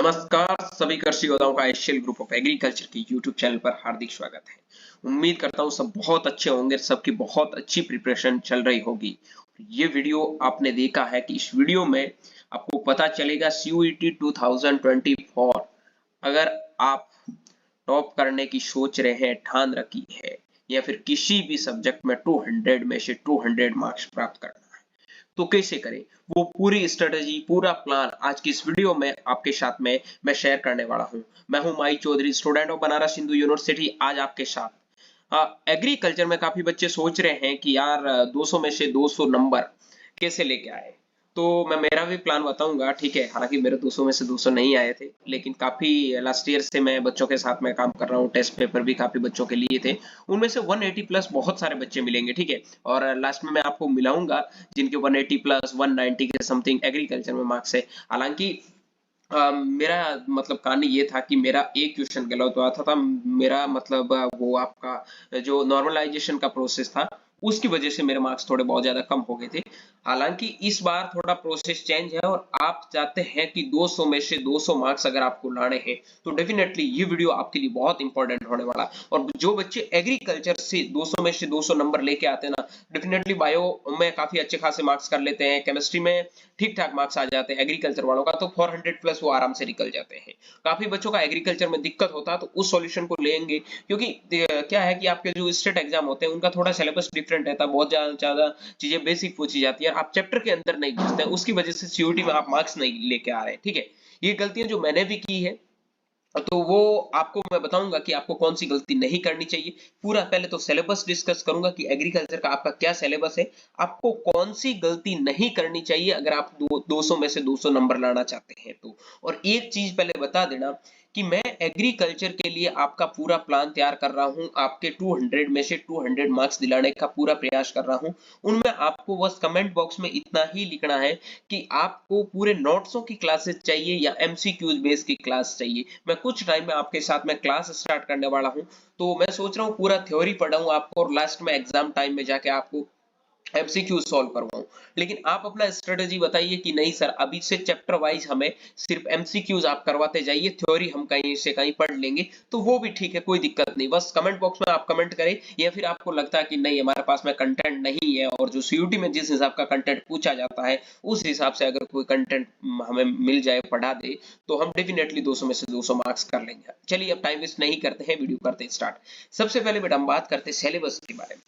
नमस्कार सभी कृषि योद्धाओं का एशियल ग्रुप ऑफ एग्रीकल्चर के यूट्यूब चैनल पर हार्दिक स्वागत है। उम्मीद करता हूँ सब बहुत अच्छे होंगे, सबकी बहुत अच्छी प्रिपरेशन चल रही होगी। ये वीडियो आपने देखा है कि इस वीडियो में आपको पता चलेगा CUET 2024 अगर आप टॉप करने की सोच रहे हैं, ठान रखी है या फिर किसी भी सब्जेक्ट में 200 में से 200 मार्क्स प्राप्त करना तो कैसे करें, वो पूरी स्ट्रेटजी पूरा प्लान आज की इस वीडियो में आपके साथ में मैं शेयर करने वाला हूं। मैं हूं Mai Chaudhary, student of Banaras Hindu University. आज आपके साथ एग्रीकल्चर में काफी बच्चे सोच रहे हैं कि यार 200 में से 200 नंबर कैसे लेके आए। तो मैं मेरा भी प्लान बताऊंगा, ठीक है। हालांकि मेरे 200 में से 200 नहीं आए थे, लेकिन काफी लास्ट ईयर से मैं बच्चों के साथ में काम कर रहा हूँ। टेस्ट पेपर भी काफी बच्चों के लिए थे, उनमें से 180 प्लस बहुत सारे बच्चे मिलेंगे, ठीक है। और लास्ट में मैं आपको मिलाऊंगा जिनके 180 प्लस 190 के समथिंग एग्रीकल्चर में मार्क्स है। हालांकि मेरा मतलब कहानी ये था कि मेरा एक क्वेश्चन गलत हुआ था मेरा मतलब वो आपका जो नॉर्मलाइजेशन का प्रोसेस था उसकी वजह से मेरे मार्क्स थोड़े बहुत ज्यादा कम हो गए थे। हालांकि इस बार थोड़ा प्रोसेस चेंज है और आप चाहते हैं कि 200 में से 200 मार्क्स अगर आपको लाने हैं तो डेफिनेटली ये वीडियो आपके लिए बहुत इंपॉर्टेंट होने वाला। और जो बच्चे एग्रीकल्चर से 200 में से 200 नंबर लेके आते हैं ना, डेफिनेटली बायो में काफी अच्छे खासे मार्क्स कर लेते हैं, केमिस्ट्री में ठीक ठाक मार्क्स आ जाते हैं एग्रीकल्चर वालों का, तो 400 प्लस वो आराम से निकल जाते हैं। काफी बच्चों का एग्रीकल्चर में दिक्कत होता है तो उस सॉल्यूशन को लेंगे, क्योंकि क्या है कि आपके जो स्टेट एग्जाम होते हैं उनका थोड़ा सिलेबस डिफरेंट रहता है, बहुत ज्यादा चीजें बेसिक पूछी जाती है और आप चैप्टर के अंदर नहीं घुसते, उसकी वजह से सीयूटी में आप मार्क्स नहीं लेके आ रहे हैं, ठीक है। ये गलतियां जो मैंने भी की है तो वो आपको मैं बताऊंगा कि आपको कौन सी गलती नहीं करनी चाहिए। पूरा पहले तो सिलेबस डिस्कस करूंगा कि एग्रीकल्चर का आपका क्या सिलेबस है, आपको कौन सी गलती नहीं करनी चाहिए अगर आप 200 में से 200 नंबर लाना चाहते हैं तो। और एक चीज पहले बता देना कि मैं एग्रीकल्चर के लिए आपका पूरा प्लान तैयार कर रहा हूं, आपके 200 में से 200 मार्क्स दिलाने का पूरा प्रयास कर रहा हूं। उनमें आपको बस कमेंट बॉक्स में इतना ही लिखना है कि आपको पूरे नोट्सों की क्लासेस चाहिए या एमसीक्यूज बेस की क्लास चाहिए। मैं कुछ टाइम में आपके साथ में क्लास स्टार्ट करने वाला हूं, तो मैं सोच रहा हूं पूरा थ्योरी पढ़ाऊं आपको और लास्ट में एग्जाम टाइम में जाके आपको एमसीक्यू सॉल्व करवाऊं। लेकिन आप अपना स्ट्रेटजी बताइए कि नहीं सर, अभी से चैप्टर वाइज हमें सिर्फ एमसीक्यूज आप करवाते जाइए, थ्योरी हम कहीं से कहीं पढ़ लेंगे, तो वो भी ठीक है, कोई दिक्कत नहीं। बस कमेंट बॉक्स में आप कमेंट करें, या फिर आपको लगता है कि नहीं हमारे पास में कंटेंट नहीं है और जो सीयूटी में जिस हिसाब का कंटेंट पूछा जाता है उस हिसाब से अगर कोई कंटेंट हमें मिल जाए, पढ़ा दे, तो हम डेफिनेटली 200 में से 200 मार्क्स कर लेंगे। चलिए अब टाइम वेस्ट नहीं करते हैं, वीडियो करते हैं स्टार्ट। सबसे पहले बेटा हम बात करते हैं सिलेबस के बारे में।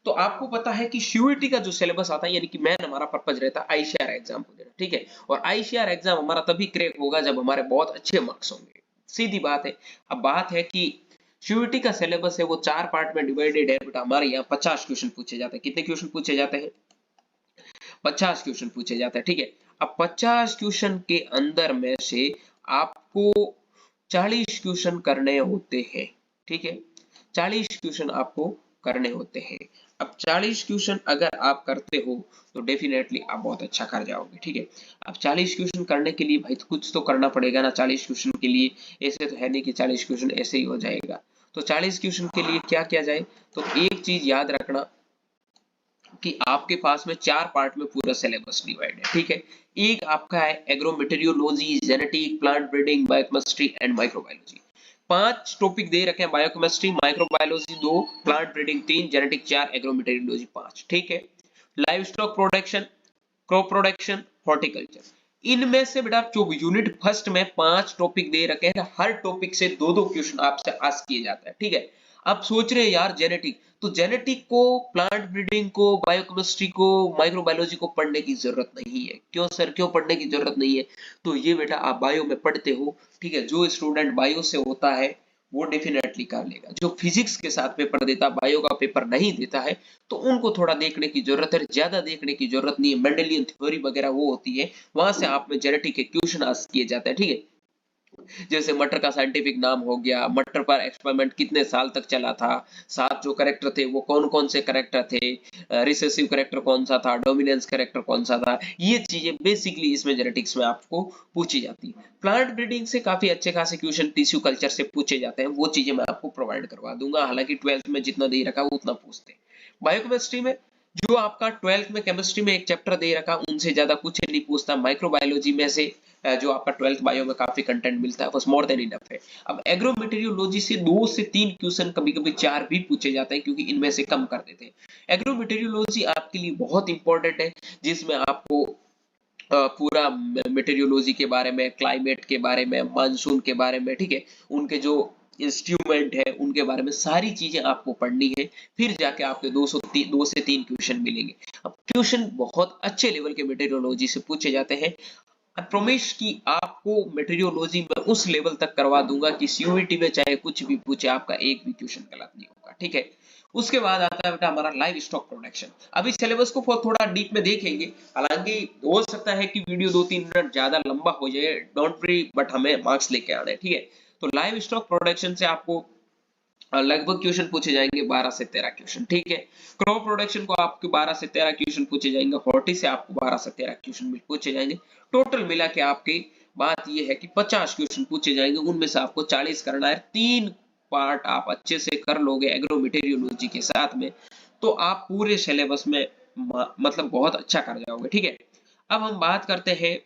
तो आपको पता है कि सीयूईटी का जो सिलेबस आता है, यानी कि मेन हमारा पर्पज रहता है आईसीआर एग्जाम को देना, ठीक है। और आईसीआर एग्जाम हमारा तभी क्रैक होगा जब हमारे बहुत अच्छे मार्क्स होंगे, सीधी बात है। अब बात है कि सीयूईटी का सिलेबस है वो 4 पार्ट में डिवाइडेड है बेटा। हमारे यहाँ 50 क्वेश्चन पूछे जाते हैं। कितने क्वेश्चन पूछे जाते हैं? 50 क्वेश्चन पूछे जाते हैं, ठीक है। अब 50 क्वेश्चन के अंदर में से आपको 40 क्वेश्चन करने होते हैं, ठीक है। 40 क्वेश्चन आपको करने होते हैं। अब 40 क्वेश्चन अगर आप करते हो तो डेफिनेटली आप बहुत अच्छा कर जाओगे, ठीक है। अब 40 क्वेश्चन करने के लिए भाई कुछ तो करना पड़ेगा ना। 40 क्वेश्चन के लिए ऐसे तो है नहीं कि 40 क्वेश्चन ऐसे ही हो जाएगा। तो 40 क्वेश्चन के लिए क्या किया जाए, तो एक चीज याद रखना कि आपके पास में 4 पार्ट में पूरा सिलेबस डिवाइड है, ठीक है। एक आपका है agrometeorology, genetic, plant breeding, biochemistry and microbiology. 5 topic दे रखे हैं, biochemistry, microbiology 2, plant breeding 3, genetic 4, agrometeorology 5, ठीक है। Livestock production, crop production, horticulture, इनमें से बेटा जो यूनिट फर्स्ट में 5 टॉपिक दे रखे हैं, हर टॉपिक से 2-2 क्वेश्चन आपसे आस्क किए जाते हैं, ठीक है। आप सोच रहे हैं यार जेनेटिक, तो जेनेटिक को, प्लांट ब्रीडिंग को, बायोकेमिस्ट्री को, माइक्रोबायोलॉजी को पढ़ने की जरूरत नहीं है। क्यों सर, क्यों पढ़ने की जरूरत नहीं है? तो ये बेटा आप बायो में पढ़ते हो, ठीक है। जो स्टूडेंट बायो से होता है वो डेफिनेटली कर लेगा। जो फिजिक्स के साथ पेपर देता, बायो का पेपर नहीं देता है, तो उनको थोड़ा देखने की जरूरत है, ज्यादा देखने की जरूरत नहीं है। मेंडेलियन थ्योरी वगैरह वो होती है, वहां से आप में जेनेटिक के क्वेश्चन आस्क किए जाते हैं, ठीक है। जैसे मटर का साइंटिफिक नाम हो गया, मटर पर एक्सपेरिमेंट कितने साल तक चला था, 7 जो करेक्टर थे वो कौन कौन से करेक्टर थे, रिसेसिव करेक्टर कौन सा था, डोमिनेंस करेक्टर कौन सा था, ये चीजें बेसिकली इसमें जेनेटिक्स में आपको पूछी जाती है। प्लांट ब्रीडिंग से काफी अच्छे खासे क्वेश्चन टिश्यू कल्चर से पूछे जाते हैं, वो चीजें मैं आपको प्रोवाइड करवा दूंगा। हालांकि 12th में जितना दे रखा है उतना पूछते हैं। बायोकेमिस्ट्री में जो आपका 12th में केमिस्ट्री में एक चैप्टर दे रखा उनसे ज्यादा कुछ नहीं पूछता। माइक्रोबायोलॉजी में से जो आपका 12th बायो में काफी कंटेंट मिलता है, बस मोर देन इनफ है। अब एग्रो मटेरियोलॉजी से 2 से 3 क्वेश्चन, कभी-कभी 4 भी पूछे जाते हैं, क्योंकि इनमें से कम कर देते हैं। एग्रो मटेरियोलॉजी आपके लिए बहुत इंपॉर्टेंट है, जिसमें आपको पूरा मेटेरियोलॉजी के बारे में, क्लाइमेट के बारे में, मानसून के बारे में, ठीक है, उनके जो इंस्ट्रूमेंट है उनके बारे में सारी चीजें आपको पढ़नी है। फिर जाके आपके 2 से 3 क्वेश्चन मिलेंगे। अब क्वेश्चन बहुत अच्छे लेवल के मेटेरियोलॉजी से पूछे जाते हैं। आई प्रॉमिस कि आपको मेटेरियोलॉजी में उस लेवल तक करवा दूंगा कि सीयूईटी में चाहे कुछ भी पूछे, आपका एक भी क्वेश्चन गलत नहीं होगा, ठीक है। उसके बाद आता है बेटा हमारा लाइव स्टॉक प्रोडक्शन। अभी सिलेबस को थोड़ा डीप में देखेंगे, हालांकि हो सकता है कि वीडियो 2-3 मिनट ज्यादा लंबा हो जाए, डोंट वरी, बट हमें मार्क्स लेके आने हैं, ठीक है। तो लाइव स्टॉक प्रोडक्शन से आपको लगभग क्वेश्चन पूछे जाएंगे 12 से 13 क्वेश्चन, ठीक है। क्रॉप प्रोडक्शन को आपके 12 से 13 क्वेश्चन पूछे जाएंगे। हॉर्टी से आपको 12 से 13 क्वेश्चन पूछे जाएंगे। टोटल मिला के आपकी बात ये है कि 50 क्वेश्चन पूछे जाएंगे, उनमें से आपको 40 करना है। 3 पार्ट आप अच्छे से कर लोगे एग्रो मटेरियोलॉजी के साथ में, तो आप पूरे सिलेबस में मतलब बहुत अच्छा कर जाओगे, ठीक है। अब हम बात करते हैं,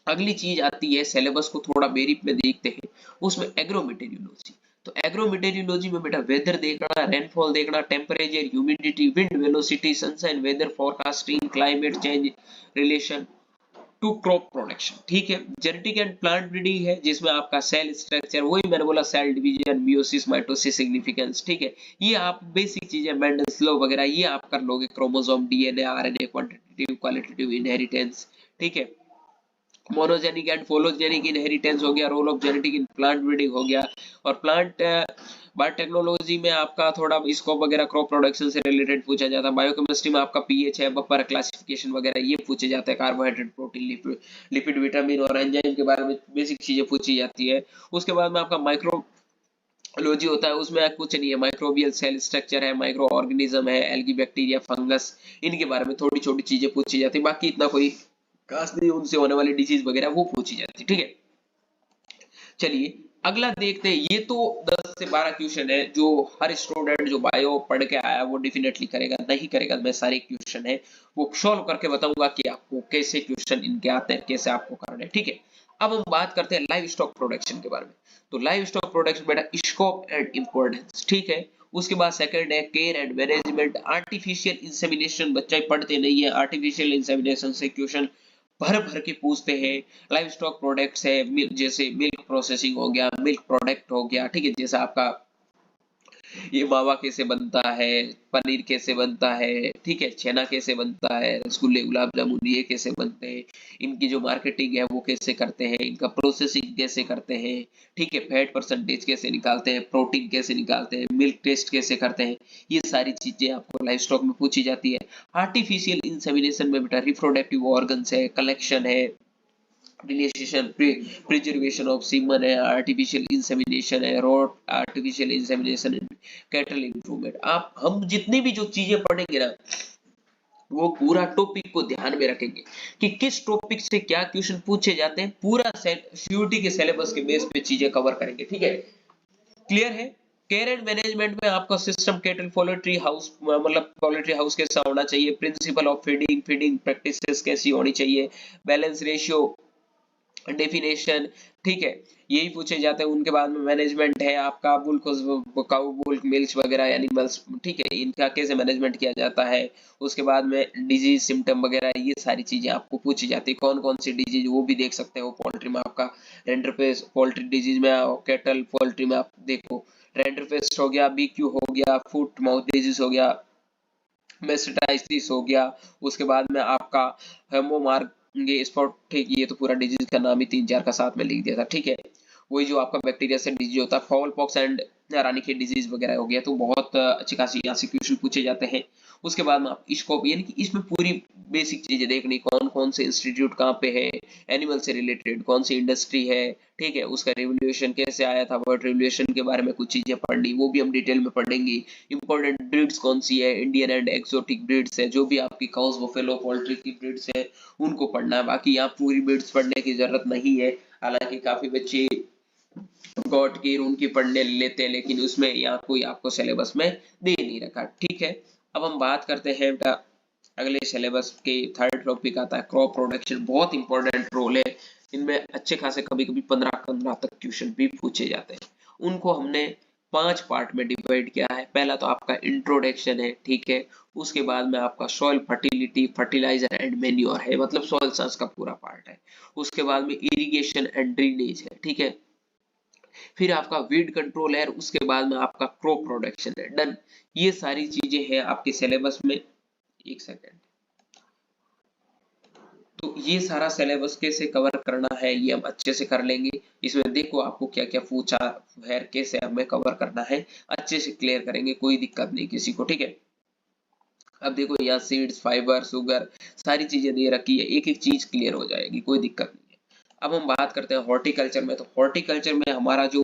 अगली चीज आती है, सिलेबस को थोड़ा बेरीफ में देखते हैं, उसमें एग्रो मटेरियोलॉजी। तो एग्रो मटेरियोलॉजी में बेटा वेदर देखना, रेनफॉल देखना, temperature, humidity, wind velocity, sunshine, weather forecasting, climate change relation to crop production, ठीक है। जेनेटिक एंड प्लांट ब्रीडिंग है, जिसमें आपका सेल स्ट्रक्चर, वही मैंने बोला, cell division, meiosis, mitosis, significance, ठीक है। ये आप बेसिक चीजें, मेंडल्स लॉ वगैरह ये आप कर लोगे। Chromosome, DNA, RNA, quantitative qualitative inheritance, ठीक है। मोनोजेनिक एंड फोलोजेनिक इनहेरिटेंस हो गया। Role of genetic in plant breeding हो गया। और प्लांट बायोटेक्नोलॉजी में आपका थोड़ा स्कोप वगैरह क्रॉप प्रोडक्शन से रिलेटेड पूछा जाता है। बायोकेमिस्ट्री में आपका पीएच है, बफर क्लासिफिकेशन वगैरह ये पूछे जाते हैं। कार्बोहाइड्रेट, प्रोटीन, लिपिड, विटामिन और एंजाइम के बारे में बेसिक चीजें पूछी जाती है। उसके बाद में आपका माइक्रोलॉजी होता है, उसमें कुछ नहीं है। माइक्रोबियल सेल स्ट्रक्चर है, माइक्रो ऑर्गेनिज्म है, एल्गी, बैक्टीरिया, फंगस, इनके बारे में थोड़ी छोटी चीजें पूछी जाती है। बाकी इतना कोई खास नहीं, उनसे होने वाली डिजीज वगैरह वो पूछी जाती है, ठीक है। चलिए अगला देखते हैं। ये तो 10 से 12 क्वेश्चन है जो हर स्टूडेंट जो बायो पढ़ के आया वो डेफिनेटली करेगा, नहीं करेगा मैं सारे क्वेश्चन है वो सॉल्व करके बताऊंगा कि आपको कैसे क्वेश्चन इनके आते हैं, कैसे आपको करना है, ठीक है। अब हम बात करते हैं लाइव स्टॉक प्रोडक्शन के बारे में। तो लाइव स्टॉक प्रोडक्शन बेटा स्कोप एंड इंपॉर्टेंस, ठीक है। उसके बाद सेकंड है care and management. Artificial insemination बच्चा पढ़ते नहीं है, आर्टिफिशियल इंसेमिनेशन से क्वेश्चन भर भर के पूछते हैं। लाइव स्टॉक प्रोडक्ट्स है, जैसे मिल्क प्रोसेसिंग हो गया, मिल्क प्रोडक्ट हो गया, ठीक है। जैसे आपका ये मावा कैसे बनता है, पनीर कैसे बनता है, ठीक है, छेना कैसे बनता है, रसगुल्ले, गुलाब जामुन ये कैसे बनते हैं, इनकी जो मार्केटिंग है वो कैसे करते हैं, इनका प्रोसेसिंग कैसे करते हैं, ठीक है, फैट परसेंटेज कैसे निकालते हैं, प्रोटीन कैसे निकालते हैं, मिल्क टेस्ट कैसे करते हैं, ये सारी चीजें आपको लाइव स्टॉक में पूछी जाती है। आर्टिफिशियल इंसेमिनेशन में बेटा रिप्रोडक्टिव ऑर्गन्स है, कलेक्शन है, रिलेशन, प्रिजर्वेशन ऑफ सीमन है, आर्टिफिशियल इंसेमिनेशन है, road artificial insemination, cattle improvement. आप हम जितनी भी जो चीजें पढ़ेंगे ना, वो पूरा टॉपिक को ध्यान में रखेंगे कि किस टॉपिक से क्या क्वेश्चन पूछे जाते हैं, पूरा सीयूटी के सिलेबस के बेस पे चीजें कवर करेंगे, ठीक है। क्लियर है। केयर एंड मैनेजमेंट में आपका सिस्टम, कैटल, पोल्ट्री हाउस, मतलब पोल्ट्री हाउस कैसा होना चाहिए, principle of feeding, feeding practices कैसी होनी चाहिए, बैलेंस रेशियो डेफिनेशन, ठीक है, यही पूछे जाते हैं। उनके बाद में मैनेजमेंट है आपका बुल, काउ, बुल, मिल्क वगैरह एनिमल्स, ठीक है, इनका कैसे मैनेजमेंट किया जाता है। उसके बाद में डिजीज सिम्टम वगैरह ये सारी चीजें आपको पूछी जाती है। कौन कौन सी डिजीज वो भी देख सकते हो पोल्ट्री में आपका। रेंडरपेस्ट पोल्ट्री डिजीज में, कैटल पोल्ट्री में आप देखो, रेंडरपेस्ट हो गया, बीक्यू हो गया, फुट माउथ डिजीज हो गया, मेस्टाइटिस हो गया। उसके बाद में आपका हेमोमार्ग ये स्पॉट, ठीक, ये तो पूरा डिजीज का नाम ही 3-4 का साथ में लिख दिया था, ठीक है। वही जो आपका बैक्टीरिया से डिजीज होता है, foul pox and Ranikhet disease वगैरह हो गया, तो बहुत अच्छी खासी यहाँ से क्वेश्चन पूछे जाते हैं। उसके बाद में आप स्कोप, यानी कि इसमें पूरी बेसिक चीजें देखनी, कौन कौन से इंस्टीट्यूट कहाँ पे है, एनिमल से रिलेटेड कौन सी इंडस्ट्री है, ठीक है, उसका रेवोल्यूशन कैसे आया था, वर्ल्ड रेवोल्यूशन के बारे में कुछ चीजें पढ़नी, वो भी हम डिटेल में पढ़ेंगे। इंपॉर्टेंट ब्रीड्स कौन सी है, इंडियन एंड एक्सोटिक ब्रीड्स है, जो भी आपकी काउस, बफेलो, पोल्ट्री की ब्रीड्स है उनको पढ़ना है। बाकी यहाँ पूरी ब्रीड्स पढ़ने की जरूरत नहीं है, हालांकि काफी बच्चे गॉट की उनकी पढ़ने लेते हैं, लेकिन उसमें यहाँ कोई आपको सिलेबस में दे नहीं रखा, ठीक है। अब हम बात करते हैं बेटा अगले सिलेबस के थर्ड टॉपिक आता है क्रॉप प्रोडक्शन। बहुत इंपॉर्टेंट रोल है इनमें, अच्छे खासे कभी कभी 15 तक क्वेश्चन भी पूछे जाते हैं। उनको हमने 5 पार्ट में डिवाइड किया है। पहला तो आपका इंट्रोडक्शन है, ठीक है। उसके बाद में आपका soil fertility, fertilizer and manure है, मतलब सॉइल साइंस का पूरा पार्ट है। उसके बाद में इरिगेशन एंड ड्रेनेज है, ठीक है। फिर आपका वीड कंट्रोल है, उसके बाद में आपका क्रॉप प्रोडक्शन है। डन। ये सारी चीजें हैं आपके सिलेबस में। एक सेकेंड। तो ये सारा सिलेबस कैसे कवर करना है ये हम अच्छे से कर लेंगे। इसमें देखो आपको क्या क्या पूछा है, कैसे हमें कवर करना है, अच्छे से क्लियर करेंगे, कोई दिक्कत नहीं किसी को, ठीक है। अब देखो यहाँ सीड्स, फाइबर, शुगर, सारी चीजें दे रखी है, एक एक चीज क्लियर हो जाएगी, कोई दिक्कत नहीं है। अब हम बात करते हैं हॉर्टिकल्चर में। तो हॉर्टिकल्चर में हमारा जो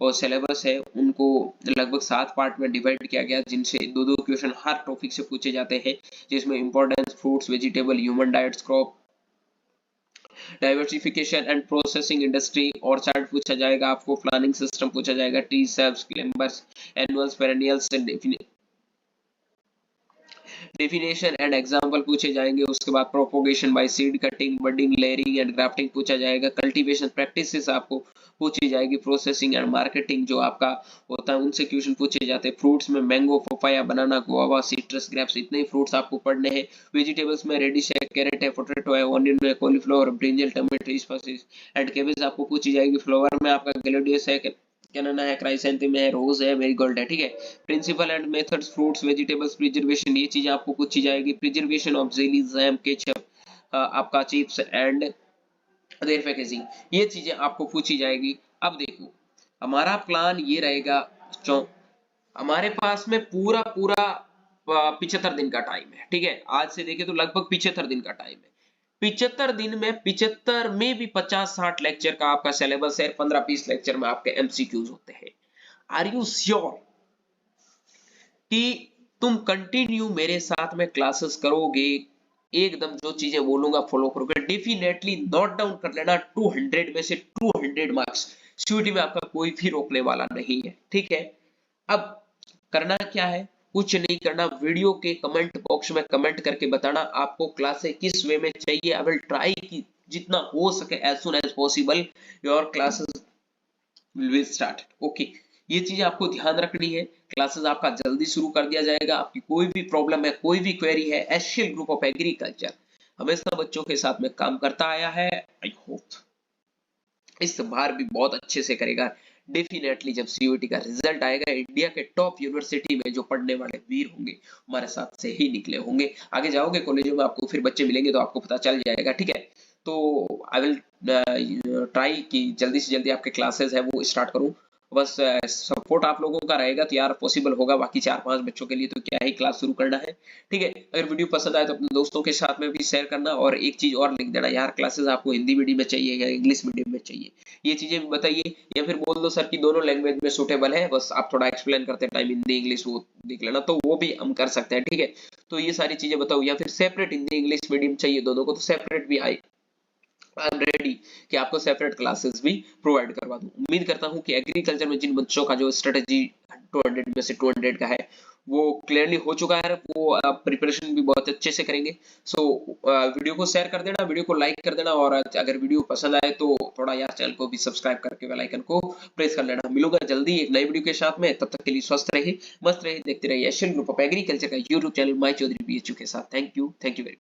सिलेबस है उनको लगभग 7 पार्ट में डिवाइड किया गया, जिनसे दो दो क्वेश्चन हर टॉपिक से पूछे जाते हैं, जिसमें importance, fruits, vegetable, human diets, crop diversification and processing industry, और चार्ट पूछा जाएगा आपको, प्लानिंग सिस्टम पूछा जाएगा, tree, shrubs, climbers, annuals, perennials, definition and example पूछे जाएंगे। उसके बाद propagation by seed cutting, budding, layering and grafting पूछा जाएगा। कल्टीवेशन प्रैक्टिसेस आपको पूछी जाएगी। प्रोसेसिंग एंड मार्केटिंग जो आपका होता है उनसे क्वेश्चन पूछे जाते हैं। फ्रूट्स में मैंगो, पपाया, बनाना, गुआवा, सिट्रस, ग्रेप्स, इतने ही फ्रूट्स आपको पढ़ने हैं। वेजिटेबल्स में रेडिश है, कैरेट है, पोटैटो है, ऑनियन है, cauliflower, brinjal, tomato, spices and cabbage आपको पूछी जाएगी। फ्लावर में आपका ग्लेडियस है, कैनना है, क्राइसेंथेमम है, रोज है, मेरीगोल्ड है, ठीक है। Principle and methods, fruits, vegetables, preservation, ये चीजें आपको पूछी जाएगी। Preservation of jelly, jam, ketchup, आपका चिप्स एंड देयर पैकेजिंग, ये चीजें आपको पूछी जाएगी। अब देखो हमारा प्लान ये रहेगा, हमारे पास में पूरा पूरा 75 दिन का टाइम है, ठीक है। आज से देखे तो लगभग 75 दिन का टाइम है। 75 दिन में 75 में भी 50-60 लेक्चर का आपका सिलेबस है, 15-20 लेक्चर में आपके एमसीक्यूज होते हैं। आर यू श्योर कि तुम कंटिन्यू मेरे साथ में क्लासेस करोगे, एकदम जो चीजें बोलूंगा फॉलो करोगे? डेफिनेटली नोट डाउन कर लेना, 200 में से 200 मार्क्स सीयूटी में आपका कोई भी रोकने वाला नहीं है, ठीक है। अब करना क्या है, कुछ नहीं करना, वीडियो के कमेंट बॉक्स में कमेंट करके बताना आपको क्लासेस किस वे में चाहिए। आई विल ट्राई कि जितना हो सके as soon as possible your classes will start, okay. ये चीजें आपको ध्यान रखनी है। क्लासेस आपका जल्दी शुरू कर दिया जाएगा। आपकी कोई भी प्रॉब्लम है, कोई भी क्वेरी है, एशियल ग्रुप ऑफ एग्रीकल्चर हमेशा बच्चों के साथ में काम करता आया है। आई होप इस बार भी बहुत अच्छे से करेगा। डेफिनेटली जब सीयूटी का रिजल्ट आएगा, इंडिया के टॉप यूनिवर्सिटी में जो पढ़ने वाले वीर होंगे हमारे साथ से ही निकले होंगे। आगे जाओगे कॉलेजों में, आपको फिर बच्चे मिलेंगे तो आपको पता चल जाएगा, ठीक है। तो आई विल ट्राई कि जल्दी से जल्दी आपके क्लासेस है वो स्टार्ट करूं। बस सपोर्ट आप लोगों का रहेगा तो यार पॉसिबल होगा। बाकी 4-5 बच्चों के लिए तो क्या ही क्लास शुरू करना है, ठीक है। अगर वीडियो पसंद आए तो अपने दोस्तों के साथ में भी शेयर करना। और एक चीज और लिख देना यार, क्लासेस आपको हिंदी मीडियम में चाहिए या इंग्लिश मीडियम में चाहिए, ये चीजें भी बताइए। या फिर बोल दो सर कि दोनों लैंग्वेज में सूटेबल है, बस आप थोड़ा एक्सप्लेन करते टाइम हिंदी इंग्लिश वो देख लेना, तो वो भी हम कर सकते हैं, ठीक है। तो ये सारी चीजें बताओ। या फिर सेपरेट हिंदी इंग्लिश मीडियम चाहिए दोनों को, तो सेपरेट भी आई एम रेडी कि आपको सेपरेट क्लासेस भी प्रोवाइड करवा दूं। उम्मीद करता हूं कि एग्रीकल्चर में जिन बच्चों का जो स्ट्रेटजी 200 में से 200 का है वो क्लियरली हो चुका है, वो प्रिपरेशन भी बहुत अच्छे से करेंगे। सो वीडियो को शेयर कर देना, वीडियो को लाइक कर देना, और अगर वीडियो पसंद आए तो थोड़ा यार चैनल को भी सब्सक्राइब करके बेल आइकन को प्रेस कर लेना। मिलूंगा जल्दी एक नई वीडियो के साथ में, तब तक के लिए स्वस्थ रहिए, मस्त रहिए, देखते रहिए एशियन ग्रुप ऑफ एग्रीकल्चर का यूट्यूब चैनल माई चौधरी BHU के साथ। Thank you very